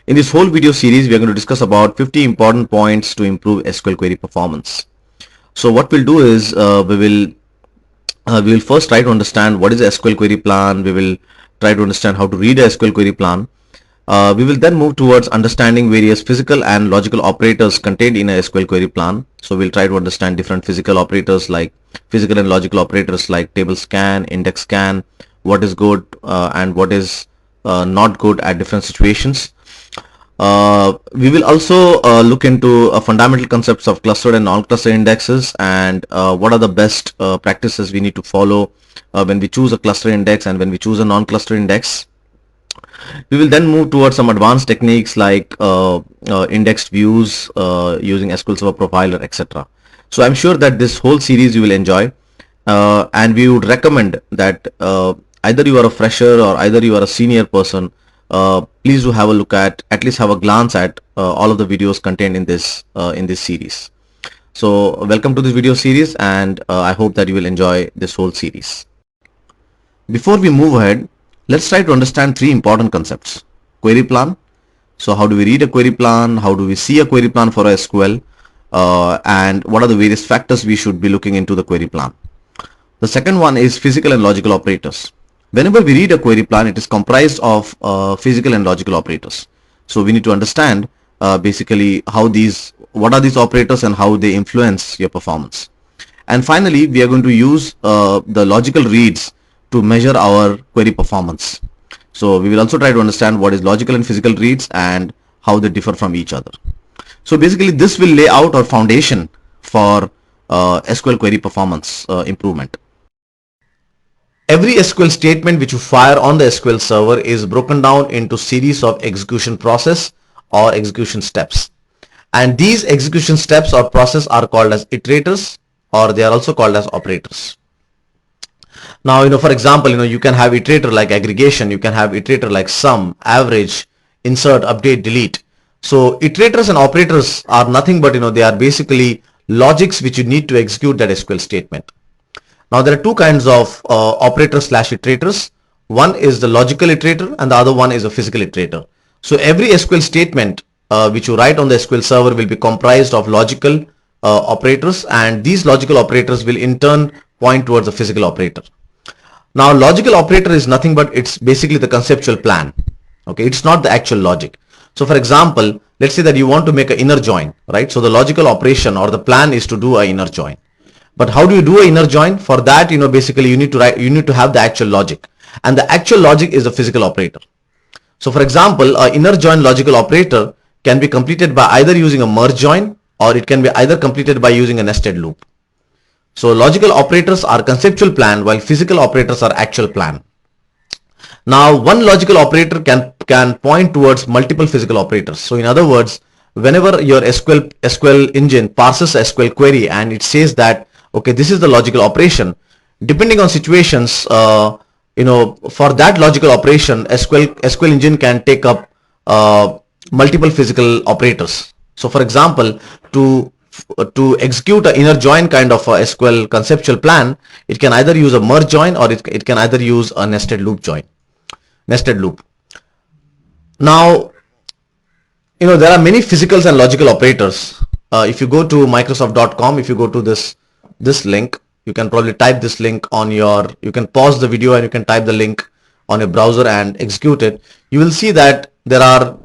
In this whole video series, we are going to discuss about 50 important points to improve SQL query performance. So what we'll do is we will first try to understand what is a SQL query plan. We will try to understand how to read a SQL query plan. We will then move towards understanding various physical and logical operators contained in a SQL query plan. So we'll try to understand different physical operators like physical and logical operators like table scan, index scan, what is good and what is not good at different situations. We will also look into fundamental concepts of clustered and non-clustered indexes and what are the best practices we need to follow when we choose a cluster index and when we choose a non-cluster index. We will then move towards some advanced techniques like indexed views using SQL Server Profiler, etc. So I'm sure that this whole series you will enjoy, and we would recommend that either you are a fresher or either you are a senior person, please do have a look at least have a glance at all of the videos contained in this series. So welcome to this video series, and I hope that you will enjoy this whole series. Before we move ahead, let's try to understand three important concepts. Query plan. So how do we read a query plan? How do we see a query plan for SQL? And what are the various factors we should be looking into the query plan? The second one is physical and logical operators. Whenever we read a query plan, it is comprised of physical and logical operators. So we need to understand basically what are these operators and how they influence your performance. And finally, we are going to use the logical reads to measure our query performance. So we will also try to understand what is logical and physical reads and how they differ from each other. So basically, this will lay out our foundation for SQL query performance improvement. Every SQL statement which you fire on the SQL server is broken down into series of execution process or execution steps. And these execution steps or process are called as iterators, or they are also called as operators. Now, for example, you can have iterator like aggregation, you can have iterator like sum, average, insert, update, delete. So iterators and operators are nothing but, they are basically logics which you need to execute that SQL statement. Now there are two kinds of operators / iterators. One is the logical iterator and the other one is a physical iterator. So every SQL statement which you write on the SQL server will be comprised of logical operators, and these logical operators will in turn point towards a physical operator. Now logical operator is nothing but it's basically the conceptual plan. Okay, it's not the actual logic. So for example, let's say that you want to make an inner join, right? So the logical operation or the plan is to do an inner join. But how do you do an inner join? For that, basically you need to have the actual logic, and the actual logic is a physical operator. So for example, an inner join logical operator can be completed by either using a merge join, or it can be either completed by using a nested loop. So logical operators are conceptual plan, while physical operators are actual plan. Now one logical operator can point towards multiple physical operators. So in other words, whenever your SQL engine parses a SQL query and it says that, okay, this is the logical operation, depending on situations, for that logical operation, SQL engine can take up multiple physical operators. So for example, to execute an inner join kind of a SQL conceptual plan, it can either use a merge join or it can either use a nested loop. Now, there are many physicals and logical operators. If you go to Microsoft.com, if you go to this link, you can probably type this link you can pause the video and you can type the link on your browser and execute it. You will see that there are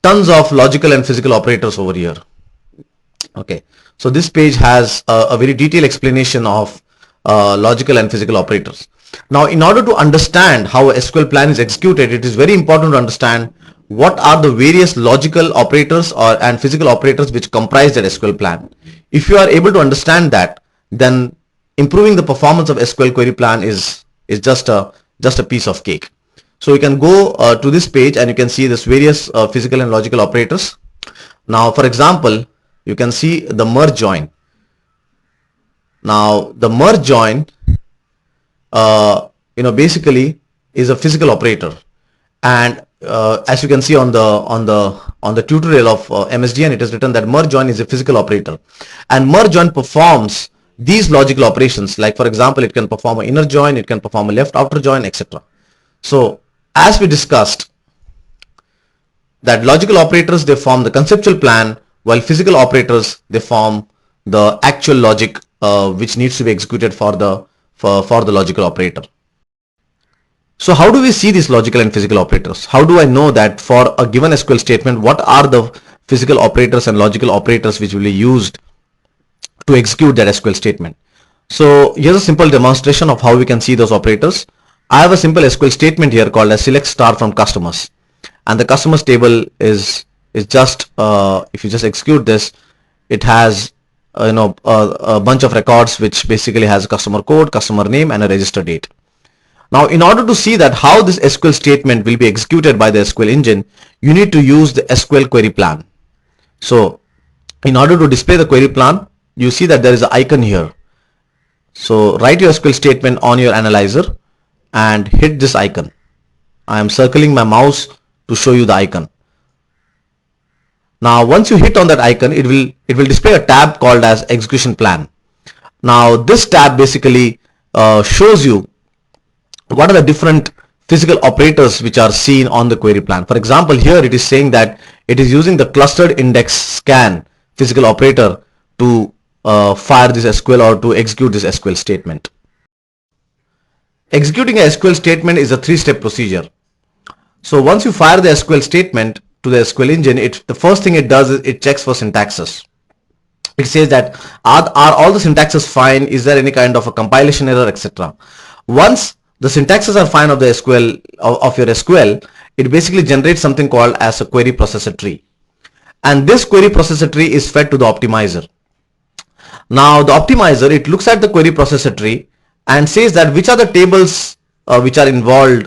tons of logical and physical operators over here. Okay, so this page has a very detailed explanation of logical and physical operators. Now, in order to understand how a SQL plan is executed, it is very important to understand what are the various logical operators and physical operators which comprise that SQL plan. If you are able to understand that, then improving the performance of SQL query plan is just a piece of cake. So you can go to this page and you can see this various physical and logical operators. Now, for example, you can see the merge join. Now the merge join basically is a physical operator, and as you can see on the tutorial of MSDN, it is written that merge join is a physical operator, and merge join performs these logical operations. Like for example, it can perform an inner join, it can perform a left outer join, etc. So as we discussed, that logical operators, they form the conceptual plan, while physical operators, they form the actual logic which needs to be executed for the logical operator. So how do we see these logical and physical operators? How do I know that for a given SQL statement, what are the physical operators and logical operators which will be used to execute that SQL statement? So here's a simple demonstration of how we can see those operators. I have a simple SQL statement here called as select star from customers, and the customers table is just if you just execute this, it has a bunch of records which basically has a customer code, customer name, and a register date. Now, in order to see that how this SQL statement will be executed by the SQL engine, you need to use the SQL query plan. So in order to display the query plan, you see that there is an icon here. So write your SQL statement on your analyzer and hit this icon. I am circling my mouse to show you the icon. Now once you hit on that icon, it will display a tab called as execution plan. Now this tab basically shows you what are the different physical operators which are seen on the query plan. For example, here it is saying that it is using the clustered index scan physical operator to fire this SQL or to execute this SQL statement. Executing a SQL statement is a three-step procedure. So once you fire the SQL statement to the SQL engine, the first thing it does is it checks for syntaxes. It says that are all the syntaxes fine? Is there any kind of a compilation error, etc. Once the syntaxes are fine of the SQL of your SQL, it basically generates something called as a query processor tree, and this query processor tree is fed to the optimizer. Now the optimizer, it looks at the query processor tree and says that which are the tables which are involved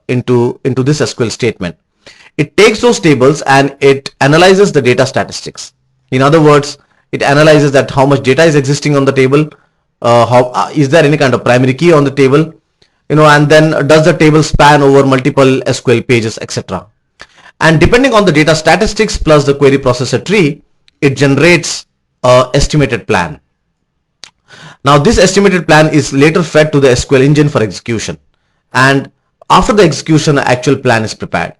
into this SQL statement. It takes those tables and it analyzes the data statistics. In other words, it analyzes that how much data is existing on the table, is there any kind of primary key on the table, and then does the table span over multiple SQL pages, etc. And depending on the data statistics plus the query processor tree, it generates a estimated plan. Now this estimated plan is later fed to the SQL engine for execution, and after the execution, the actual plan is prepared.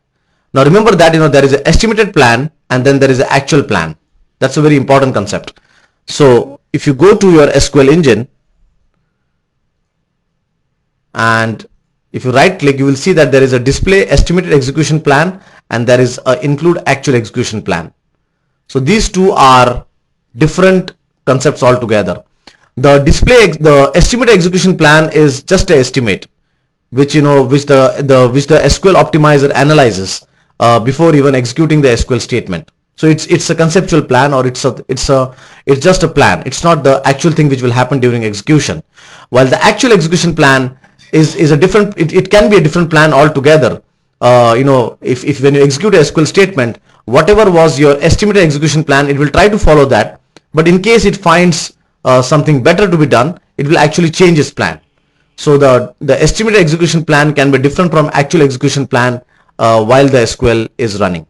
Now remember that there is an estimated plan and then there is an actual plan. That's a very important concept. So if you go to your SQL engine and if you right click, you will see that there is a display estimated execution plan and there is a include actual execution plan. So these two are different concepts altogether. The estimated execution plan is just an estimate which the SQL optimizer analyzes before even executing the SQL statement. So it's a conceptual plan, or it's just a plan. It's not the actual thing which will happen during execution. While the actual execution plan is a different, it can be a different plan altogether. If when you execute a SQL statement, whatever was your estimated execution plan, it will try to follow that. But in case it finds something better to be done, it will actually change its plan. So the estimated execution plan can be different from actual execution plan while the SQL is running.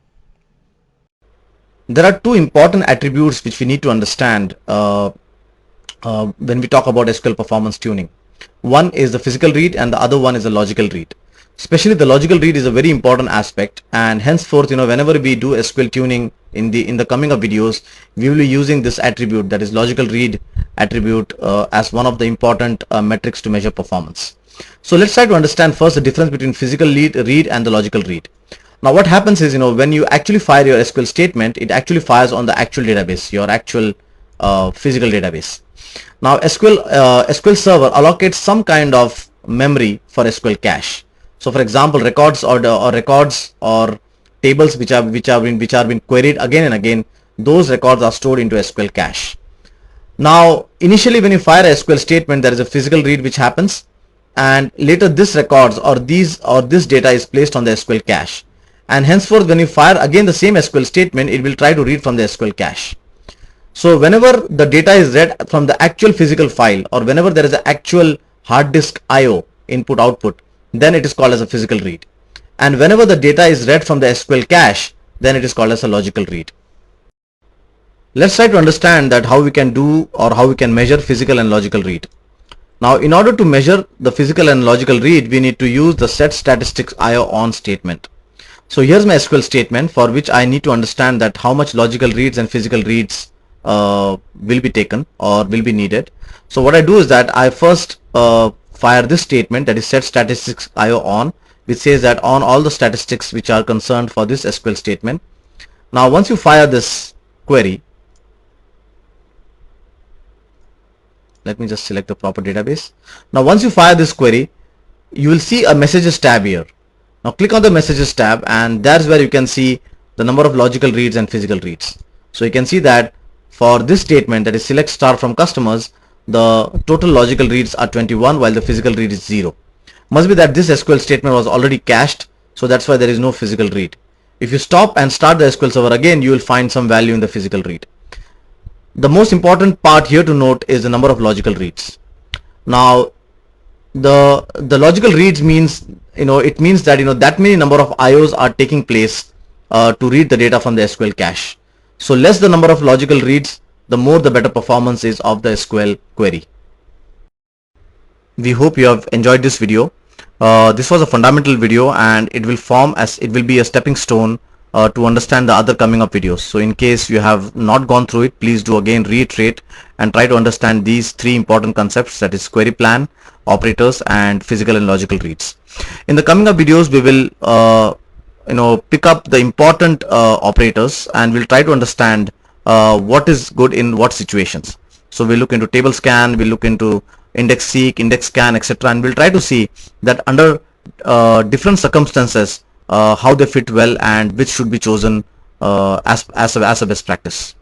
There are two important attributes which we need to understand when we talk about SQL performance tuning. One is the physical read and the other one is the logical read. Especially the logical read is a very important aspect, and henceforth, whenever we do SQL tuning in the coming of videos, we will be using this attribute, that is logical read attribute, as one of the important metrics to measure performance. So let's try to understand first the difference between physical read and the logical read. Now what happens is, when you actually fire your SQL statement, it actually fires on the actual database, your actual physical database. Now SQL Server allocates some kind of memory for SQL cache. So for example, records or tables which are been queried again and again, those records are stored into SQL cache. Now initially when you fire a SQL statement, there is a physical read which happens, and later this records or this data is placed on the SQL cache, and henceforth when you fire again the same SQL statement, it will try to read from the SQL cache. So whenever the data is read from the actual physical file, or whenever there is an actual hard disk IO input output, then it is called as a physical read. And whenever the data is read from the SQL cache, then it is called as a logical read. Let's try to understand that how we can do or how we can measure physical and logical read. Now in order to measure the physical and logical read, we need to use the set statistics IO on statement. So here's my SQL statement for which I need to understand that how much logical reads and physical reads will be taken or will be needed. So what I do is that I first fire this statement, that is set statistics IO on, which says that on all the statistics which are concerned for this SQL statement. Now once you fire this query, let me just select the proper database. Now once you fire this query, you will see a messages tab here. Now click on the messages tab, and that's where you can see the number of logical reads and physical reads. So you can see that for this statement, that is select star from customers, the total logical reads are 21 while the physical read is 0. Must be that this SQL statement was already cached, so that's why there is no physical read. If you stop and start the SQL server again, you will find some value in the physical read. The most important part here to note is the number of logical reads. Now the logical reads means, it means that that many number of IOs are taking place to read the data from the SQL cache. So less the number of logical reads, the more the better performance is of the SQL query. We hope you have enjoyed this video. This was a fundamental video, and it will be a stepping stone to understand the other coming up videos. So in case you have not gone through it, please do again reiterate and try to understand these three important concepts, that is query plan, operators, and physical and logical reads. In the coming up videos, we will pick up the important operators, and we'll try to understand what is good in what situations. So we'll look into table scan, we'll look into index seek, index scan, etc., and we'll try to see that under different circumstances how they fit well and which should be chosen as a best practice.